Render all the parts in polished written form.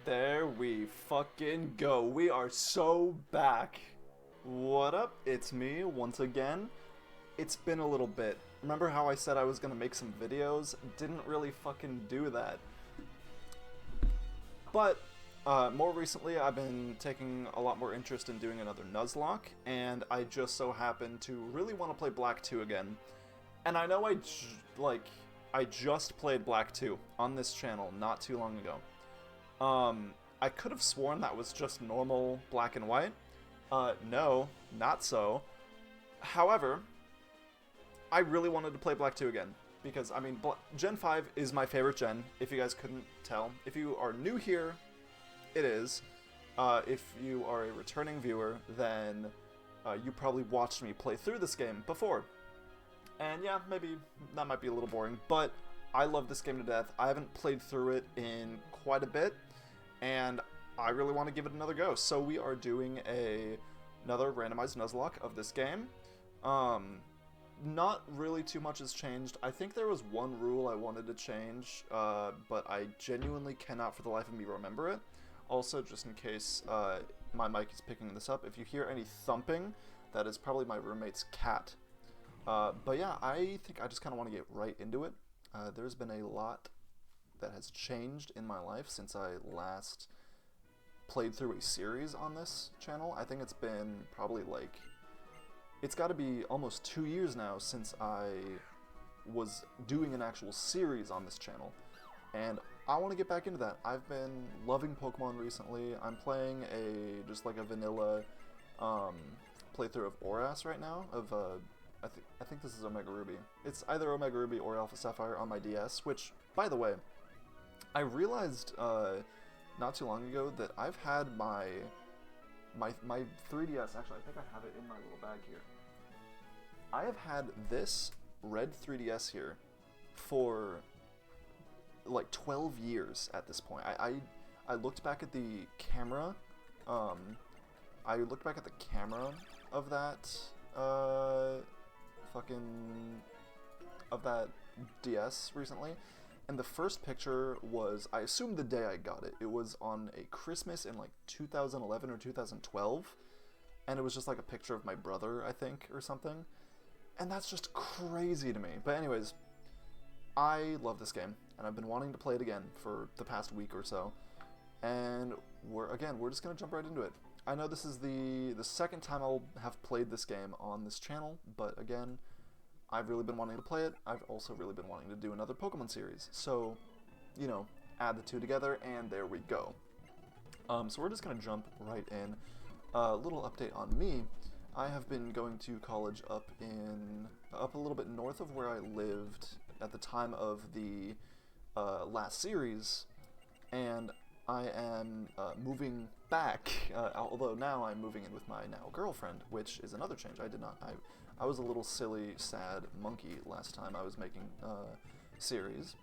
There we fucking go. We are so back. What up? It's me once again. It's been a little bit. Remember how I said I was gonna make some videos? Didn't really fucking do that. But more recently, I've been taking a lot more interest in doing another Nuzlocke, and I just so happen to really want to play Black 2 again. And I know I just played Black 2 on this channel not too long ago. I could have sworn that was just normal black and white. No, not so. However, I really wanted to play Black 2 again. Because, I mean, Gen 5 is my favorite gen, if you guys couldn't tell. If you are new here, it is. If you are a returning viewer, then you probably watched me play through this game before. And yeah, maybe that might be a little boring, but I love this game to death. I haven't played through it in quite a bit, and I really want to give it another go. So we are doing another randomized Nuzlocke of this game. Not really too much has changed. I think there was one rule I wanted to change, but I genuinely cannot for the life of me remember it. Also, just in case my mic is picking this up, if you hear any thumping, that is probably my roommate's cat. But yeah, I think I just kind of want to get right into it. There's been a lot that has changed in my life since I last played through a series on this channel. I think it's been probably it's got to be almost 2 years now since I was doing an actual series on this channel. And I want to get back into that. I've been loving Pokemon recently. I'm playing just like a vanilla playthrough of Oras right now, I think this is Omega Ruby. It's either Omega Ruby or Alpha Sapphire on my DS, which, by the way, I realized not too long ago that I've had my 3DS, actually I think I have it in my little bag here. I have had this red 3DS here for like 12 years at this point. I looked back at the camera, I looked back at the camera of that, of that DS recently, and the first picture was, I assume the day I got it. It was on a Christmas in like 2011 or 2012, and it was just like a picture of my brother, I think, or something, and that's just crazy to me. But anyways, I love this game, and I've been wanting to play it again for the past week or so, and we're just gonna jump right into it. I know this is the second time I'll have played this game on this channel, but again, I've really been wanting to play it. I've also really been wanting to do another Pokemon series. So, you know, add the two together, and there we go. So we're just going to jump right in. A little update on me. I have been going to college up a little bit north of where I lived at the time of the last series, and I am moving back, although now I'm moving in with my now girlfriend, which is another change. I was a little silly, sad monkey last time I was making series,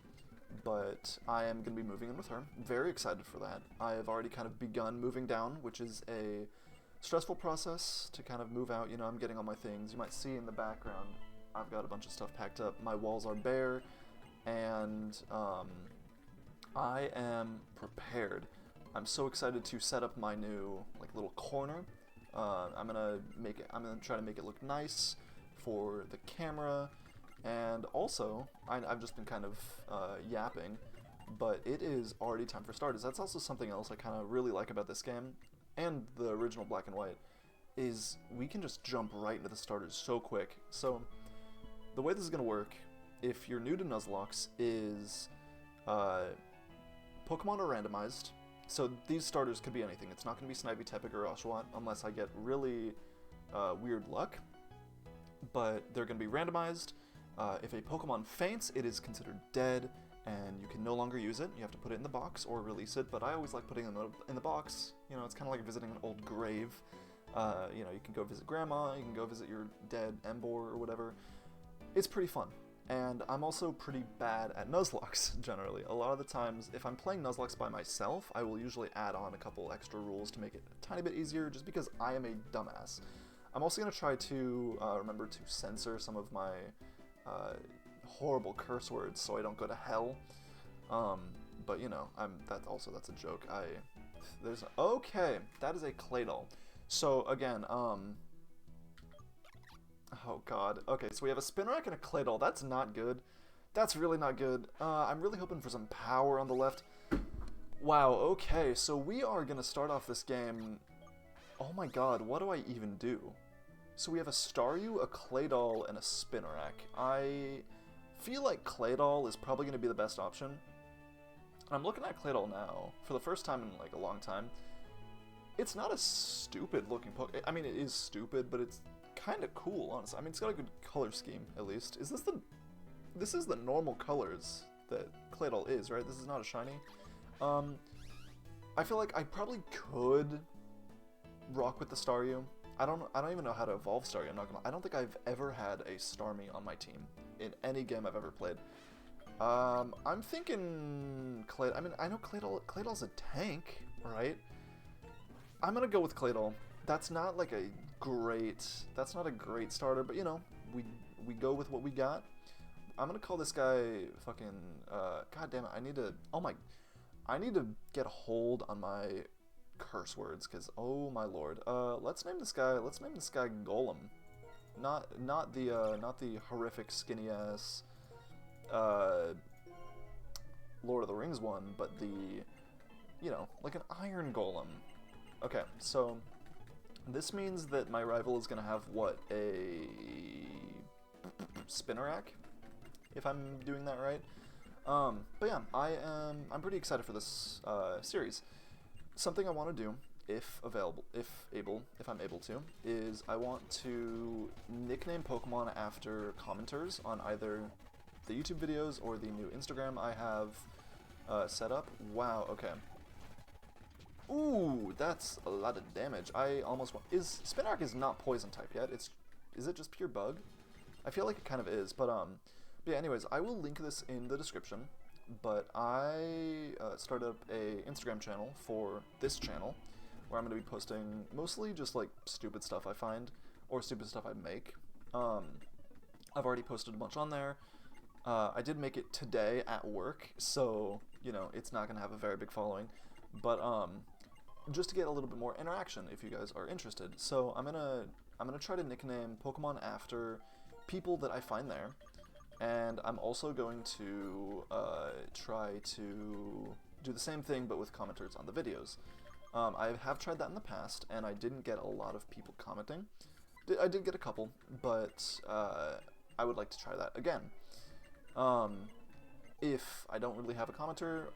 but I am going to be moving in with her. Very excited for that. I have already kind of begun moving down, which is a stressful process to kind of move out. You know, I'm getting all my things. You might see in the background, I've got a bunch of stuff packed up. My walls are bare, and I am prepared. I'm so excited to set up my new little corner. I'm gonna try to make it look nice for the camera, and also I've just been kind of yapping, but it is already time for starters. That's also something else I kind of really like about this game and the original Black and White, is we can just jump right into the starters so quick. So the way this is gonna work, if you're new to Nuzlockes, is Pokemon are randomized, so these starters could be anything. It's not going to be Snivy, Tepig, or Oshawott unless I get really weird luck, but they're going to be randomized. If a Pokemon faints, it is considered dead, and you can no longer use it. You have to put it in the box or release it, but I always like putting them in the box. You know, it's kind of like visiting an old grave. You know, you can go visit Grandma, you can go visit your dead Embor or whatever. It's pretty fun. And I'm also pretty bad at Nuzlockes, generally. A lot of the times, if I'm playing Nuzlockes by myself, I will usually add on a couple extra rules to make it a tiny bit easier, just because I am a dumbass. I'm also going to try to remember to censor some of my horrible curse words so I don't go to hell. But you know, that's a joke. There's okay. That is a Claydol. So again, oh god. Okay, so we have a Spinarak and a Claydol. That's not good. That's really not good. I'm really hoping for some power on the left. Wow. Okay, so we are gonna start off this game. Oh my god, what do I even do? So we have a Staryu, a Claydol, and a Spinarak. I feel like Claydol is probably going to be the best option. I'm looking at Claydol now, for the first time in like a long time. It's not a stupid looking Pokemon. I mean, it is stupid, but it's kind of cool, honestly. I mean, it's got a good color scheme, at least. Is this the... This is the normal colors that Claydol is, right? This is not a shiny. I feel like I probably could rock with the Staryu. I don't even know how to evolve Staryu, I'm not gonna... I don't think I've ever had a Starmie on my team in any game I've ever played. I'm thinking I mean, I know Claydol's a tank, right? I'm gonna go with Claydol. That's not like a great starter, but you know, we go with what we got. I'm gonna call this guy fucking god damn it, I need to get a hold on my curse words, because oh my lord. Let's name this guy Golem. Not the horrific skinny ass Lord of the Rings one, but the, you know, like an iron golem. Okay, so this means that my rival is gonna have what, a Spinarak, if I'm doing that right. But yeah, I'm pretty excited for this series. Something I want to do, if I'm able to, is I want to nickname Pokemon after commenters on either the YouTube videos or the new Instagram I have set up. Wow, okay. Ooh, that's a lot of damage. I almost want... Spinarak is not poison type yet. Is it just pure bug? I feel like it kind of is, but yeah, anyways, I will link this in the description. But I started up a Instagram channel for this channel, where I'm going to be posting mostly just like stupid stuff I find, or stupid stuff I make. I've already posted a bunch on there. I did make it today at work, so, you know, it's not going to have a very big following. But just to get a little bit more interaction if you guys are interested. So I'm gonna try to nickname Pokemon after people that I find there. And I'm also going to try to do the same thing, but with commenters on the videos. I have tried that in the past, and I didn't get a lot of people commenting. I did get a couple, but I would like to try that again. If I don't really have a commenter,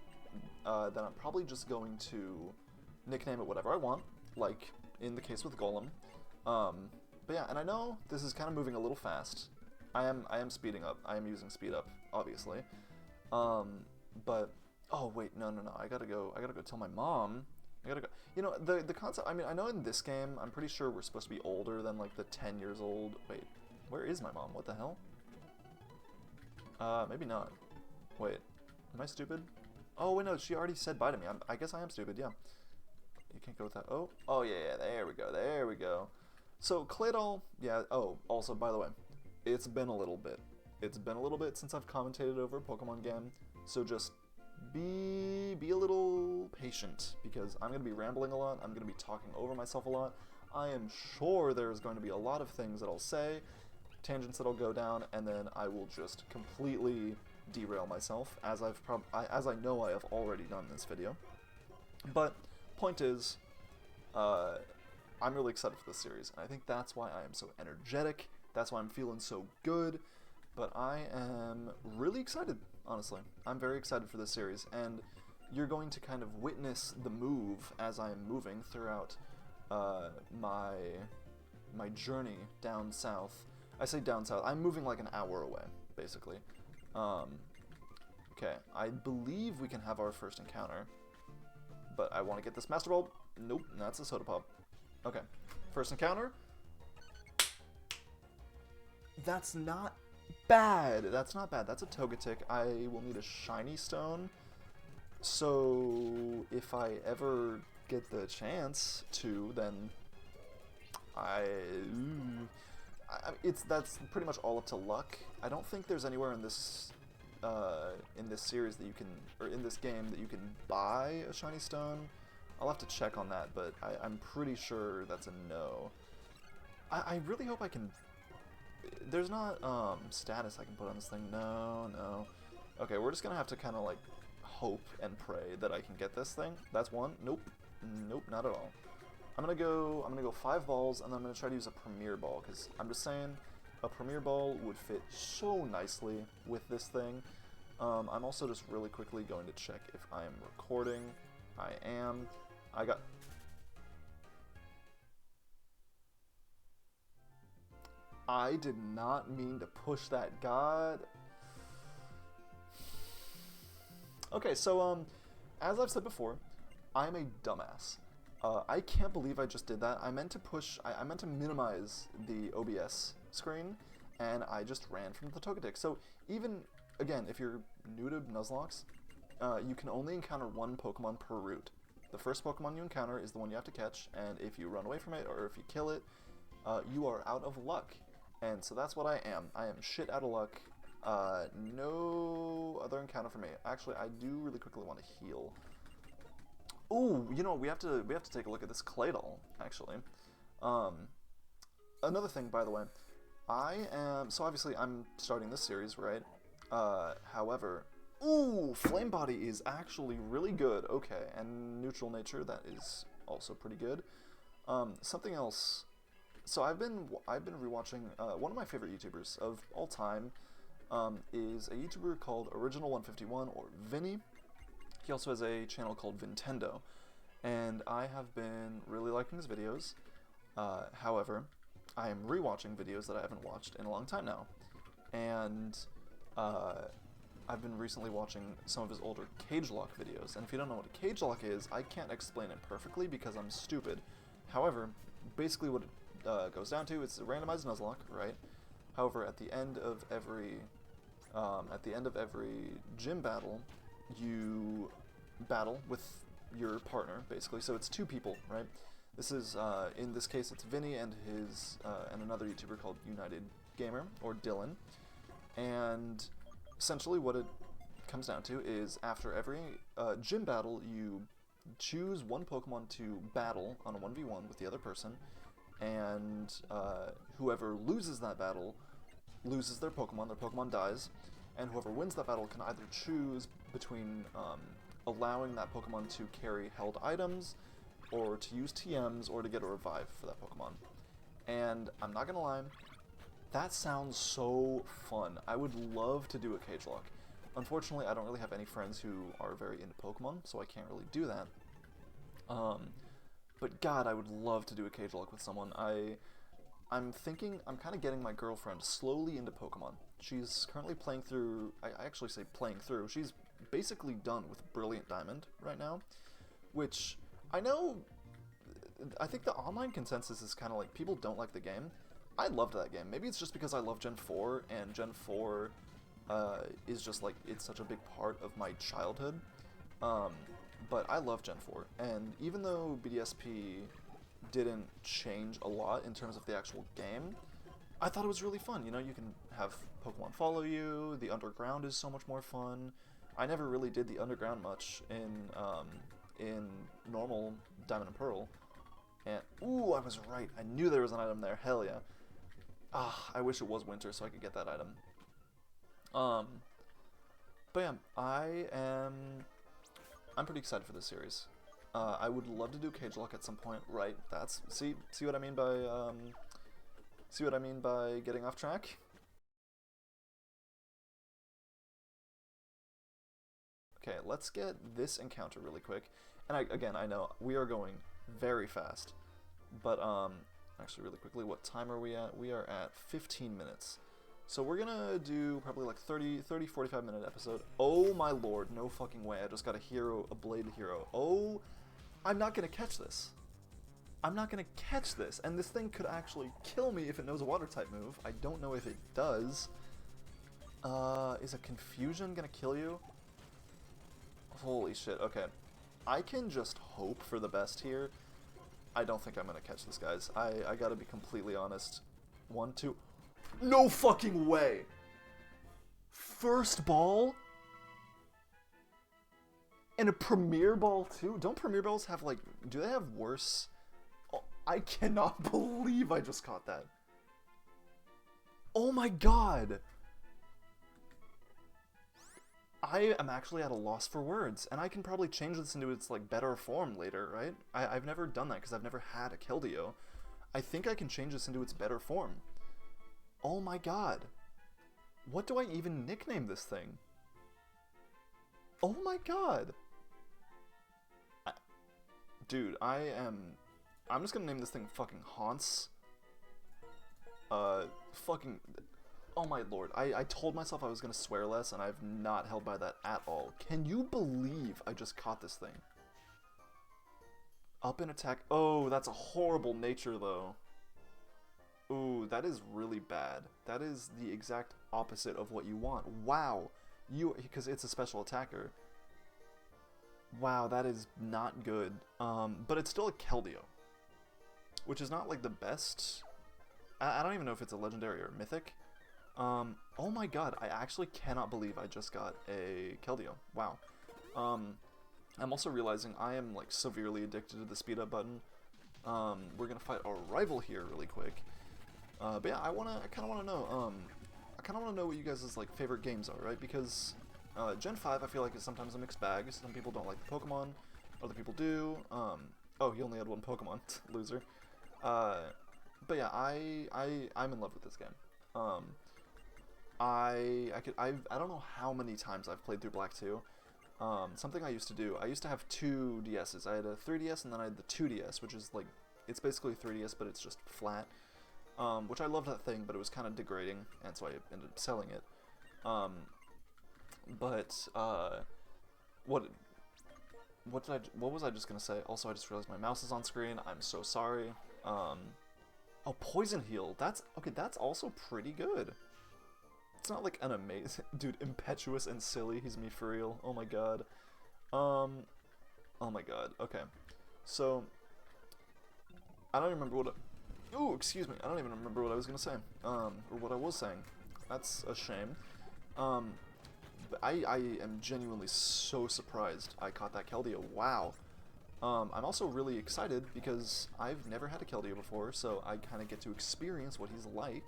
then I'm probably just going to nickname it whatever I want, like in the case with Golem. But yeah, and I know this is kind of moving a little fast. I am speeding up. I am using speed up, obviously. But oh wait, no. I gotta go tell my mom. I gotta go. You know, the concept. I mean, I know in this game, I'm pretty sure we're supposed to be older than like the 10 years old. Wait, where is my mom? What the hell? Maybe not. Wait, am I stupid? Oh wait, no. She already said bye to me. I guess I am stupid. Yeah. You can't go with that. Oh yeah. There we go. So Claydol. Yeah. Oh, also by the way. It's been a little bit. It's been a little bit since I've commentated over a Pokemon game, so just be a little patient, because I'm going to be rambling a lot, I'm going to be talking over myself a lot. I am sure there's going to be a lot of things that I'll say, tangents that I'll go down, and then I will just completely derail myself, as I know I have already done in this video. But, point is, I'm really excited for this series, and I think that's why I am so energetic. That's why I'm feeling so good, but I am really excited, honestly. I'm very excited for this series, and you're going to kind of witness the move as I'm moving throughout my journey down south. I say down south, I'm moving like an hour away, basically. Okay, I believe we can have our first encounter, but I want to get this Master Ball. Nope, that's a Soda Pop. Okay, first encounter. That's not bad. That's not bad. That's a Togetic. I will need a shiny stone. So if I ever get the chance to, then that's pretty much all up to luck. I don't think there's anywhere in this series that you can, or in this game, that you can buy a shiny stone. I'll have to check on that, but I'm pretty sure that's a no. I really hope I can... There's not status I can put on this thing. No. Okay, we're just gonna have to kind of like hope and pray that I can get this thing. That's one. Nope, not at all. I'm gonna go 5 balls, and then I'm gonna try to use a premier ball, because I'm just saying a premier ball would fit so nicely with this thing. I'm also just really quickly going to check if I am recording. I am. I did not mean to push that, God. Okay, so, as I've said before, I'm a dumbass. I can't believe I just did that. I meant to minimize the OBS screen, and I just ran from the Togetic. So, even, again, if you're new to Nuzlocke, you can only encounter 1 Pokemon per route. The first Pokemon you encounter is the one you have to catch, and if you run away from it, or if you kill it, you are out of luck. And so that's what I am. I am shit out of luck. No other encounter for me. Actually, I do really quickly want to heal. Ooh, you know, we have to take a look at this Claydol, actually. Another thing, by the way, so obviously I'm starting this series, right? However, ooh, Flame Body is actually really good. Okay, and Neutral Nature, that is also pretty good. Something else. So I've been rewatching one of my favorite YouTubers of all time is a YouTuber called Original151, or Vinny. He also has a channel called Vintendo, and I have been really liking his videos. However, I am rewatching videos that I haven't watched in a long time now, and I've been recently watching some of his older cage lock videos. And if you don't know what a cage lock is, I can't explain it perfectly because I'm stupid. However, basically what it goes down to, it's a randomized Nuzlocke, right? However, at the end of every gym battle, you battle with your partner, basically. So it's 2 people, right? This is in this case, it's Vinny and his and another YouTuber called United Gamer, or Dylan. And essentially, what it comes down to is after every gym battle, you choose 1 Pokemon to battle on a 1v1 with the other person, and whoever loses that battle loses their Pokemon dies, and whoever wins that battle can either choose between allowing that Pokemon to carry held items, or to use TMs, or to get a revive for that Pokemon. And I'm not gonna lie, that sounds so fun. I would love to do a cage lock. Unfortunately, I don't really have any friends who are very into Pokemon, so I can't really do that. But God, I would love to do a cage lock with someone. I'm kind of getting my girlfriend slowly into Pokemon. She's currently playing through, I actually say playing through, she's basically done with Brilliant Diamond right now, which I think the online consensus is kind of like, people don't like the game. I loved that game. Maybe it's just because I love Gen 4, and Gen 4 is just like, it's such a big part of my childhood. But I love Gen 4, and even though BDSP didn't change a lot in terms of the actual game, I thought it was really fun. You know, you can have Pokemon follow you, the underground is so much more fun. I never really did the underground much in normal Diamond and Pearl. And, ooh, I was right. I knew there was an item there. Hell yeah. Ah, I wish it was winter so I could get that item. But yeah, I'm pretty excited for this series. I would love to do cage lock at some point, right? See what I mean by getting off track? Okay, let's get this encounter really quick. And again, I know we are going very fast, but actually really quickly, what time are we at? We are at 15 minutes. So we're gonna do probably like 45 minute episode. Oh my lord, no fucking way. I just got a blade hero. Oh, I'm not gonna catch this. I'm not gonna catch this. And this thing could actually kill me if it knows a water type move. I don't know if it does. Is a confusion gonna kill you? Holy shit, okay. I can just hope for the best here. I don't think I'm gonna catch this, guys. I gotta be completely honest. 1, 2... No fucking way! First ball? And a Premier Ball too? Don't Premier Balls have like, do they have worse? Oh, I cannot believe I just caught that. Oh my god! I am actually at a loss for words, and I can probably change this into its like better form later, right? I've never done that because I've never had a Keldeo. I think I can change this into its better form. Oh my god. What do I even nickname this thing? Oh my god. Dude, I'm just gonna name this thing fucking Haunts. Fucking... Oh my lord. I told myself I was gonna swear less, and I've not held by that at all. Can you believe I just caught this thing? Up in attack. Oh, that's a horrible nature, though. Ooh, that is really bad. That is the exact opposite of what you want. Wow. Because it's a special attacker. Wow, that is not good. But it's still a Keldeo, which is not like the best. I don't even know if it's a legendary or mythic. Oh my god, I actually cannot believe I just got a Keldeo. Wow. I'm also realizing I am like severely addicted to the speed up button. We're gonna fight our rival here really quick. But yeah, I kind of wanna know. I kind of want to know what you guys' like favorite games are, right? Because Gen 5 I feel like is sometimes a mixed bag. Some people don't like the Pokemon, other people do. Oh, he only had one Pokemon, loser. But yeah, I'm in love with this game. I don't know how many times I've played through Black 2. Something I used to do, I used to have two DSs. I had a 3DS and then I had the 2DS, which is like, it's basically 3DS, but it's just flat. Which I loved that thing, but it was kind of degrading, and so I ended up selling it. What was I just gonna say? Also, I just realized my mouse is on screen. I'm so sorry. Oh, Poison Heal. That's also pretty good. It's not like an amazing dude. Impetuous and silly. He's me for real. Oh my god. Oh my god. Okay, so I don't remember what. Ooh, excuse me. I don't even remember what I was gonna say. Or what I was saying. That's a shame. But I am genuinely so surprised I caught that Keldeo. Wow. I'm also really excited because I've never had a Keldeo before, so I kind of get to experience what he's like.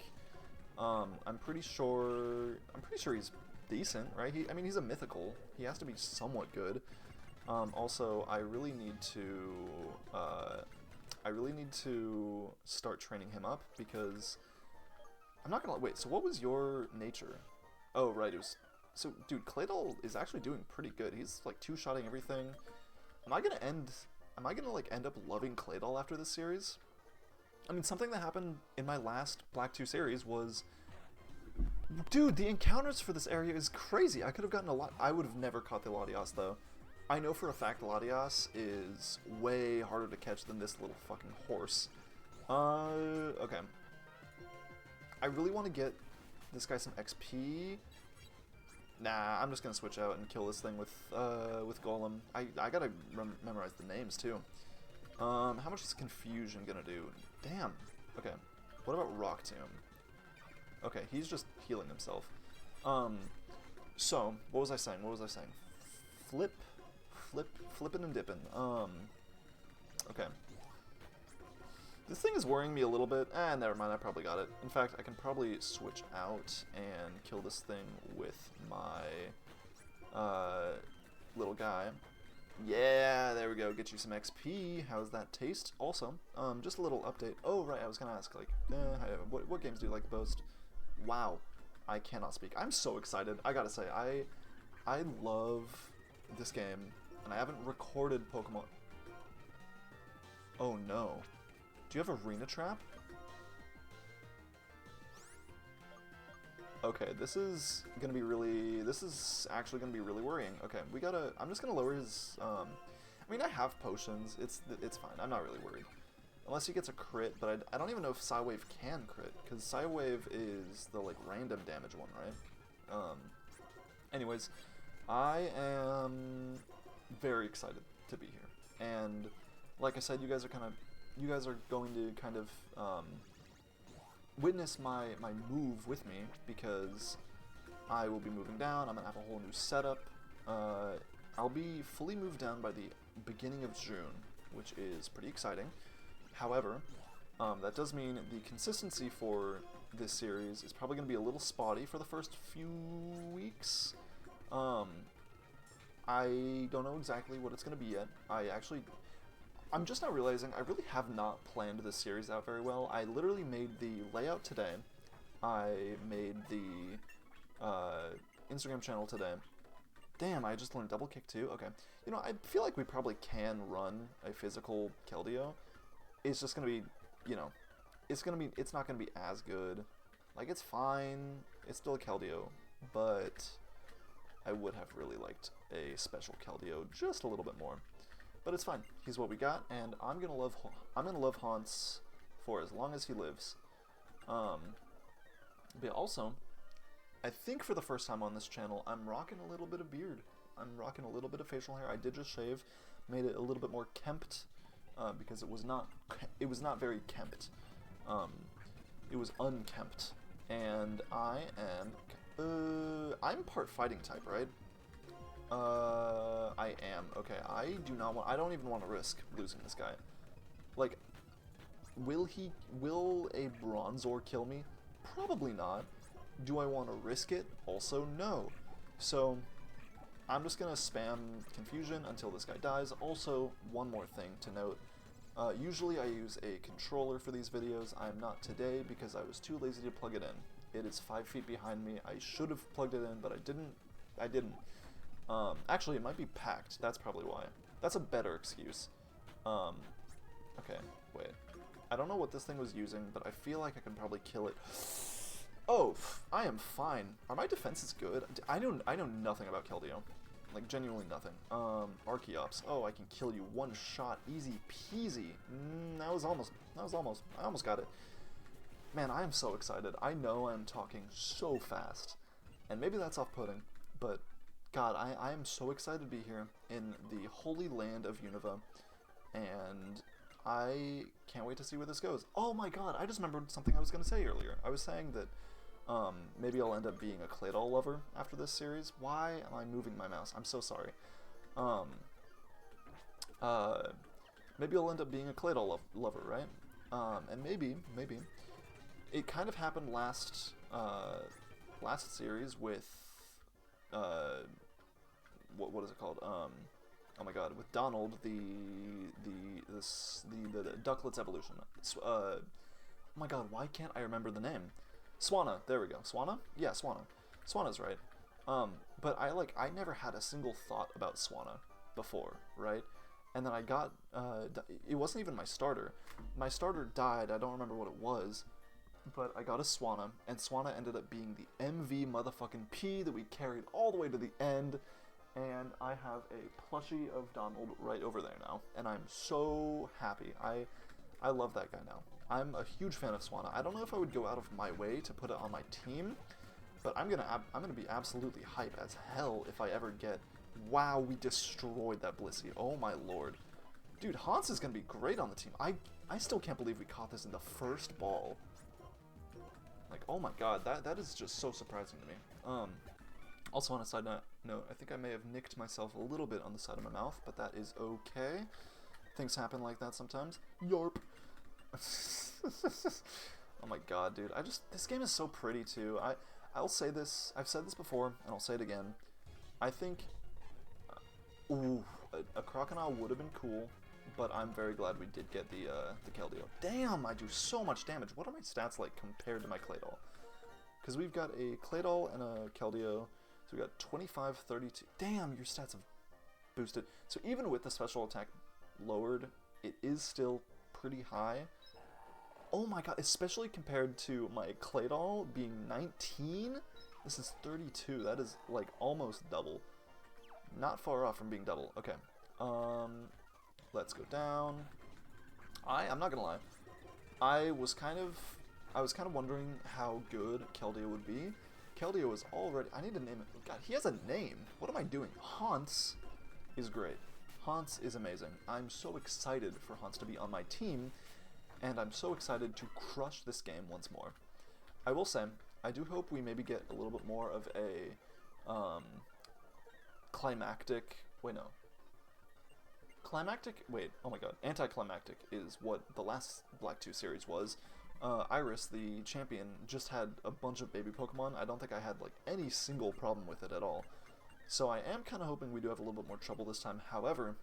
I'm pretty sure he's decent, right? I mean, he's a mythical. He has to be somewhat good. Also, I really need to start training him up because I'm not gonna wait. So what was your nature? Oh right, it was. So dude, Claydol is actually doing pretty good. He's like two-shotting everything. Am I gonna like end up loving Claydol after this series? I mean, something that happened in my last Black 2 series was, dude, the encounters for this area is crazy. I could have gotten a lot. I would have never caught the Latias though. I know for a fact Latias is way harder to catch than this little fucking horse. Okay. I really want to get this guy some XP. Nah, I'm just gonna switch out and kill this thing with Golem. I gotta memorize the names too. How much is Confusion gonna do? Damn. Okay. What about Rock Tomb? Okay, he's just healing himself. So what was I saying? Flippin' and dippin'. Okay. This thing is worrying me a little bit. Never mind, I probably got it. In fact, I can probably switch out and kill this thing with my little guy. Yeah, there we go. Get you some XP. How's that taste? Also, just a little update. Oh, right, I was gonna ask, like, what games do you like the most? Wow, I cannot speak. I'm so excited. I gotta say, I love this game, and I haven't recorded Pokemon. Oh no. Do you have Arena Trap? Okay, this is actually gonna be really worrying. Okay, I'm just gonna lower his, I mean, I have potions, it's fine, I'm not really worried. Unless he gets a crit, but I don't even know if Psywave can crit, because Psywave is the, like, random damage one, right? Anyways, I am very excited to be here, and like I said, you guys are going to kind of witness my move with me, because I will be moving down. I'm gonna have a whole new setup. I'll be fully moved down by the beginning of June, which is pretty exciting. However, that does mean the consistency for this series is probably going to be a little spotty for the first few weeks. I don't know exactly what it's going to be yet. I'm just now realizing I really have not planned this series out very well. I literally made the layout today. I made the Instagram channel today. Damn, I just learned double kick too? Okay. You know, I feel like we probably can run a physical Keldeo. It's just going to be, you know, it's not going to be as good. Like, it's fine. It's still a Keldeo, but I would have really liked a special Keldeo just a little bit more. But it's fine. He's what we got, and I'm gonna love Haunts for as long as he lives. But also, I think for the first time on this channel, I'm rocking a little bit of beard. I'm rocking a little bit of facial hair. I did just shave, made it a little bit more kempt, because it was not very kempt. It was unkempt, and I'm part fighting type, right? I am. Okay, I don't even want to risk losing this guy. Like, will a Bronzor kill me? Probably not. Do I want to risk it? Also, no. So, I'm just gonna spam Confusion until this guy dies. Also, one more thing to note. Usually I use a controller for these videos. I am not today because I was too lazy to plug it in. It is 5 feet behind me. I should have plugged it in, but I didn't. Actually, it might be packed. That's probably why. That's a better excuse. Okay, wait. I don't know what this thing was using, but I feel like I can probably kill it. Oh, I am fine. Are my defenses good? I know nothing about Keldeo. Like, genuinely nothing. Archeops. Oh, I can kill you one shot. Easy peasy. I almost got it. Man, I am so excited. I know I'm talking so fast. And maybe that's off-putting, but God, I am so excited to be here in the holy land of Unova, and I can't wait to see where this goes. Oh my God, I just remembered something I was going to say earlier. I was saying that maybe I'll end up being a Claydol lover after this series. Why am I moving my mouse? I'm so sorry. Maybe I'll end up being a Claydol lover, right? And maybe it kind of happened last series with what is it called? Oh my God, with Donald, the Ducklet's evolution. Oh my God, why can't I remember the name? Swanna, there we go. Swanna? Yeah, Swanna. Swanna's right. But I never had a single thought about Swanna before, right? And then I got, it wasn't even my starter. My starter died, I don't remember what it was, but I got a Swanna, and Swanna ended up being the MV motherfucking P that we carried all the way to the end, and I have a plushie of Donald right over there now, and I'm so happy. I love that guy now. I'm a huge fan of Swanna. I don't know if I would go out of my way to put it on my team, but I'm gonna be absolutely hype as hell if I ever get. Wow, we destroyed that Blissey. Oh my lord, dude, Hans is gonna be great on the team. I still can't believe we caught this in the first ball. Like, oh my God, that is just so surprising to me. Also, on a side note, I think I may have nicked myself a little bit on the side of my mouth, but that is okay. Things happen like that sometimes. Yarp. Oh my God, dude. This game is so pretty too. I'll say this. I've said this before, and I'll say it again. I think, a Crocodile would have been cool, but I'm very glad we did get the Keldeo. Damn, I do so much damage. What are my stats like compared to my Claydol? Because we've got a Claydol and a Keldeo, so we got 25, 32. Damn, your stats have boosted. So even with the special attack lowered, it is still pretty high. Oh my God, especially compared to my Claydol being 19, this is 32. That is like almost double. Not far off from being double. Okay. Let's go down. I'm not gonna lie. I was kind of wondering how good Keldeo would be. Keldeo is already. I need to name it. God, he has a name. What am I doing? Haunts is great. Haunts is amazing. I'm so excited for Haunts to be on my team, and I'm so excited to crush this game once more. I will say, I do hope we maybe get a little bit more of a climactic Wait, no. Climactic? Wait, oh my god. Anticlimactic is what the last Black 2 series was. Iris, the champion, just had a bunch of baby Pokemon. I don't think I had, like, any single problem with it at all. So I am kind of hoping we do have a little bit more trouble this time. However,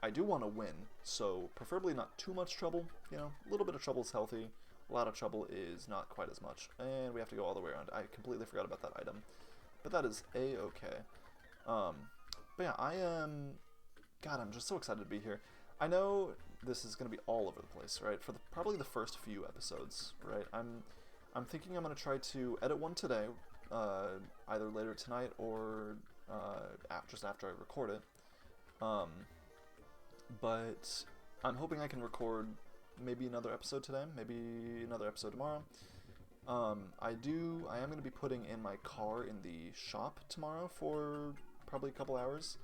I do want to win, so preferably not too much trouble. You know, a little bit of trouble is healthy. A lot of trouble is not quite as much. And we have to go all the way around. I completely forgot about that item. But that is A-okay. But yeah, I am... God, I'm just so excited to be here. I know this is going to be all over the place, right? For probably the first few episodes, right? I'm thinking I'm going to try to edit one today, either later tonight or just after I record it. But I'm hoping I can record maybe another episode today, maybe another episode tomorrow. I am going to be putting in my car in the shop tomorrow for probably a couple hours.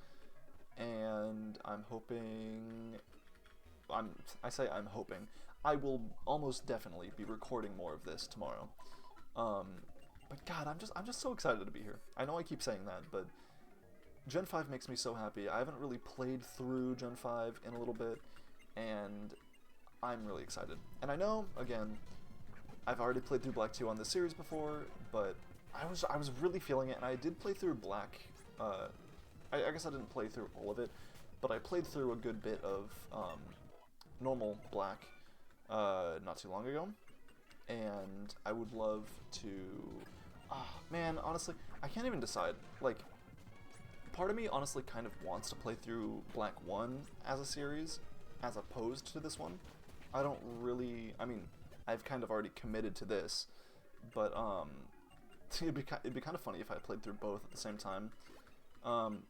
And I'm hoping, I say I'm hoping, I will almost definitely be recording more of this tomorrow. But God, I'm just so excited to be here. I know I keep saying that, but Gen 5 makes me so happy. I haven't really played through Gen 5 in a little bit, and I'm really excited. And I know, again, I've already played through Black 2 on this series before, but I was really feeling it, and I did play through Black, I guess I didn't play through all of it, but I played through a good bit of normal Black not too long ago, and I would love to... man, honestly, I can't even decide. Like, part of me honestly kind of wants to play through Black 1 as a series, as opposed to this one. I don't really... I mean, I've kind of already committed to this, but it'd be kind of funny if I played through both at the same time.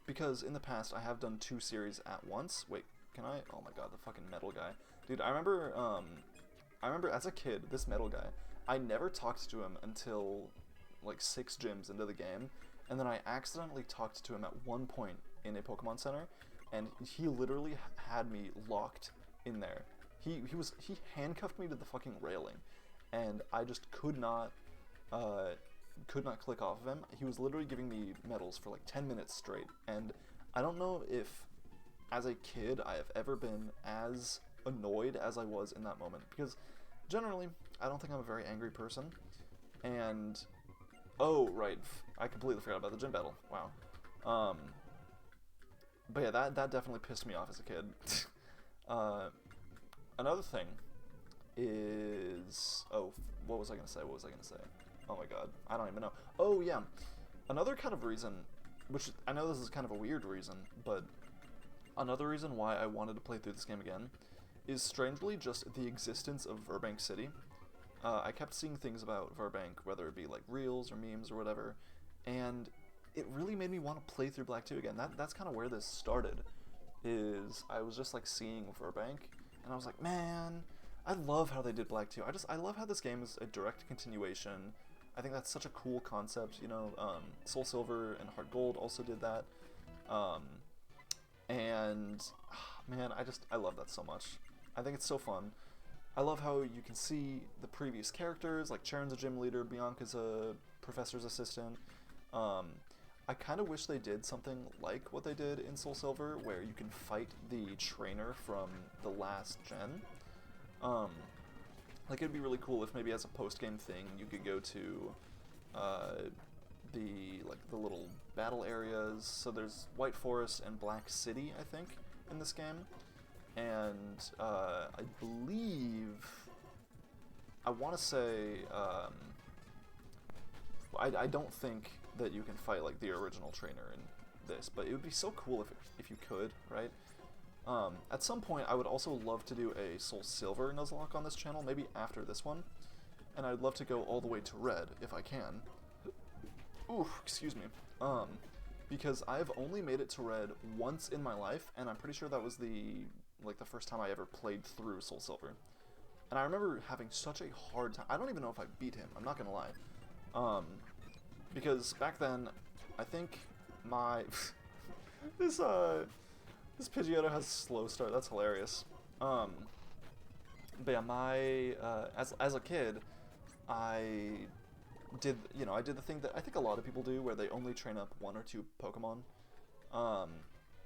Because in the past I have done 2 series at once. Wait, can I? Oh my god, the fucking metal guy. Dude, I remember as a kid, this metal guy, I never talked to him until like 6 gyms into the game, and then I accidentally talked to him at one point in a Pokemon Center, and he literally had me locked in there. He handcuffed me to the fucking railing, and I just could not click off of him. He was literally giving me medals for like 10 minutes straight, and I don't know if as a kid I have ever been as annoyed as I was in that moment, because generally I don't think I'm a very angry person, and oh right, I completely forgot about the gym battle. Wow. But yeah, that definitely pissed me off as a kid. Another thing is, what was I gonna say? Oh my god, I don't even know. Oh yeah, another kind of reason, which I know this is kind of a weird reason, but another reason why I wanted to play through this game again is strangely just the existence of Burbank City. I kept seeing things about Burbank, whether it be like reels or memes or whatever, and it really made me want to play through Black 2 again. That's kind of where this started, is I was just like seeing Burbank, and I was like, man, I love how they did Black 2. I love how this game is a direct continuation. I think that's such a cool concept, you know. Soul Silver and Heart Gold also did that. And man, I love that so much. I think it's so fun. I love how you can see the previous characters, like Charon's a gym leader, Bianca's a professor's assistant. I kind of wish they did something like what they did in Soul Silver, where you can fight the trainer from the last gen. Like, it'd be really cool if maybe as a post-game thing you could go to the little battle areas. So there's White Forest and Black City, I think, in this game. And I believe, I want to say, I don't think that you can fight like the original trainer in this, but it would be so cool if you could, right? At some point, I would also love to do a Soul Silver Nuzlocke on this channel, maybe after this one, and I'd love to go all the way to Red, if I can. Ooh, excuse me. Because I've only made it to Red once in my life, and I'm pretty sure that was the first time I ever played through Soul Silver. And I remember having such a hard time. I don't even know if I beat him, I'm not gonna lie. Because back then, I think my... This Pidgeotto has a slow start, that's hilarious. But yeah, as a kid, I did the thing that I think a lot of people do, where they only train up 1 or 2 Pokemon.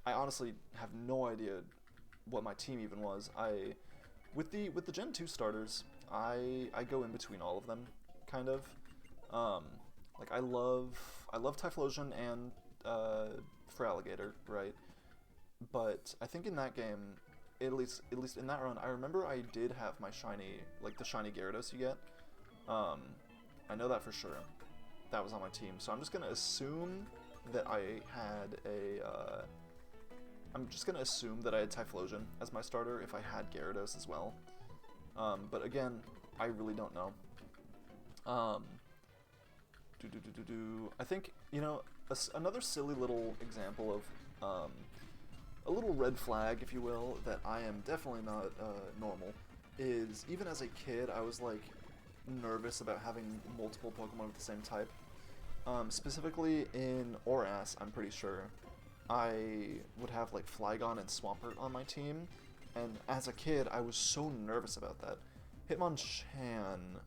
I honestly have no idea what my team even was. With the Gen 2 starters, I go in between all of them, kind of. Like I love Typhlosion and Feraligatr, right? But I think in that game, at least in that run, I remember I did have my shiny, like the shiny Gyarados you get. I know that for sure. That was on my team, so I'm just gonna assume that I had a. I'm just gonna assume that I had Typhlosion as my starter if I had Gyarados as well. But again, I really don't know. I think, you know, another silly little example of a little red flag, if you will, that I am definitely not normal, is even as a kid, I was like nervous about having multiple Pokemon of the same type. Specifically in Oras, I'm pretty sure, I would have like Flygon and Swampert on my team, and as a kid, I was so nervous about that. Hitmonchan.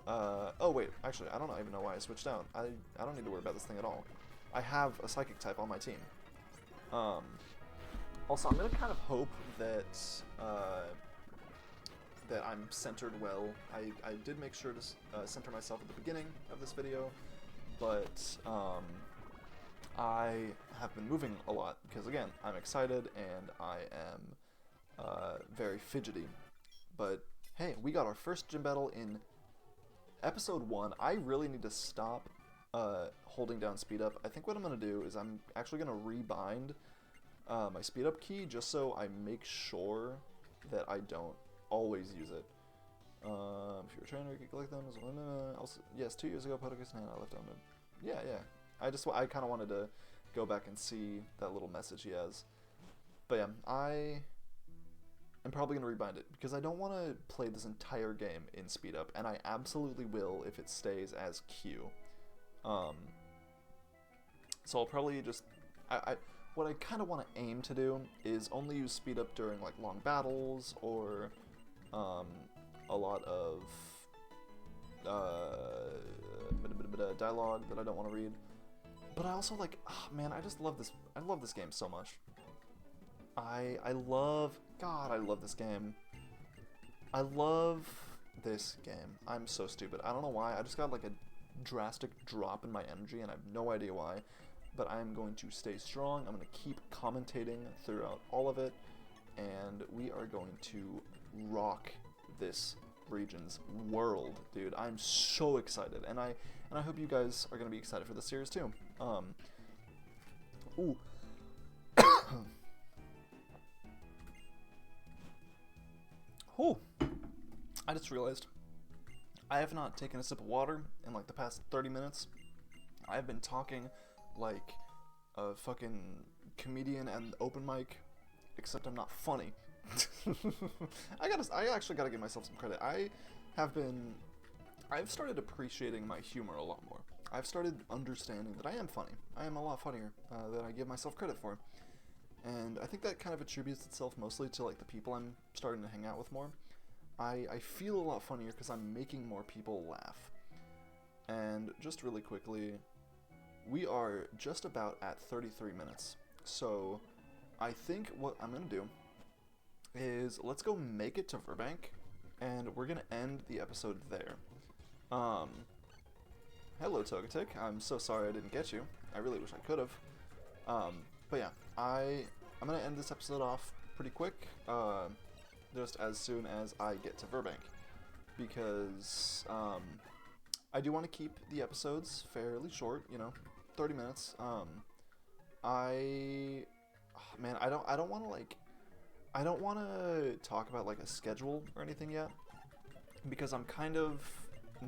Oh wait, actually, I don't even know why I switched out. I don't need to worry about this thing at all. I have a Psychic type on my team. Also, I'm gonna kind of hope that that I'm centered well. I did make sure to center myself at the beginning of this video, but I have been moving a lot because, again, I'm excited and I am very fidgety. But hey, we got our first gym battle in episode 1. I really need to stop holding down speed up. I think what I'm going to do is I'm actually going to rebind my speed up key just so I make sure that I don't always use it. If you're a trainer, you can collect them. Also, yes, 2 years ago, Pokémon I left on it. Yeah. I kind of wanted to go back and see that little message he has. But yeah, I am probably going to rebind it because I don't want to play this entire game in speed up, and I absolutely will if it stays as Q. So I'll probably just what I kind of want to aim to do is only use speed up during like long battles or a lot of dialogue that I don't want to read. But I also like, man, I just love this. I love this game so much. I love this game. I love this game. I'm so stupid. I don't know why. I just got like a drastic drop in my energy, and I have no idea why. But I'm going to stay strong. I'm going to keep commentating throughout all of it, and we are going to rock this region's world, dude. I'm so excited, and I hope you guys are going to be excited for this series too. Ooh. Oh, I just realized I have not taken a sip of water in like the past 30 minutes. I've been talking like a fucking comedian and open mic, except I'm not funny. I actually gotta give myself some credit. I've started appreciating my humor a lot more. I've started understanding that I am funny. I am a lot funnier than I give myself credit for. And I think that kind of attributes itself mostly to like the people I'm starting to hang out with more. I feel a lot funnier because I'm making more people laugh. And just really quickly, we are just about at 33 minutes. So I think what I'm going to do is let's go make it to Verbank, and we're going to end the episode there. Hello, Togetic. I'm so sorry I didn't get you. I really wish I could have. But yeah, I'm going to end this episode off pretty quick, just as soon as I get to Verbank, because I do want to keep the episodes fairly short, 30 minutes. I don't want to talk about like a schedule or anything yet, because I'm kind of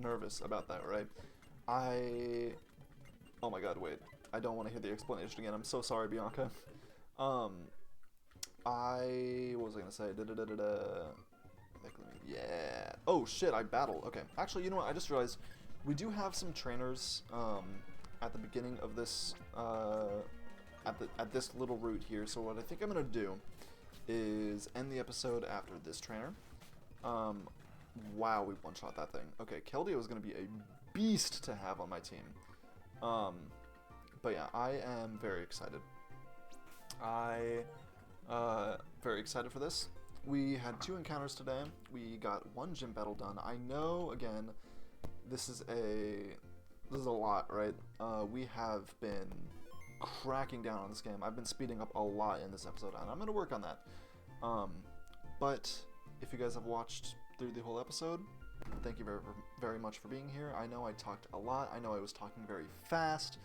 nervous about that, right? Oh my god, wait. I don't want to hear the explanation again. I'm so sorry, Bianca. What was I gonna say? Yeah. Oh shit, I battle. Okay. Actually, you know what? I just realized we do have some trainers at the beginning of this at this little route here. So what I think I'm gonna do is end the episode after this trainer. Wow, we one-shot that thing. Okay, Keldeo is gonna be a beast to have on my team. But yeah, I am very excited. Very excited for this. We had 2 encounters today. We got 1 gym battle done. I know, again, this is a lot, right? We have been cracking down on this game. I've been speeding up a lot in this episode, and I'm going to work on that. But if you guys have watched through the whole episode, thank you very, very much for being here. I know I talked a lot. I know I was talking very fast.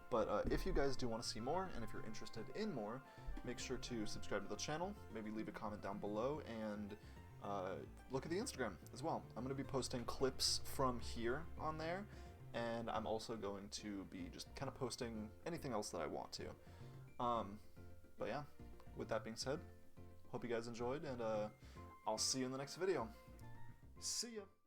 But if you guys do want to see more, and if you're interested in more, make sure to subscribe to the channel, maybe leave a comment down below, and look at the Instagram as well. I'm going to be posting clips from here on there, and I'm also going to be just kind of posting anything else that I want to. But yeah, with that being said, hope you guys enjoyed, and I'll see you in the next video. See ya!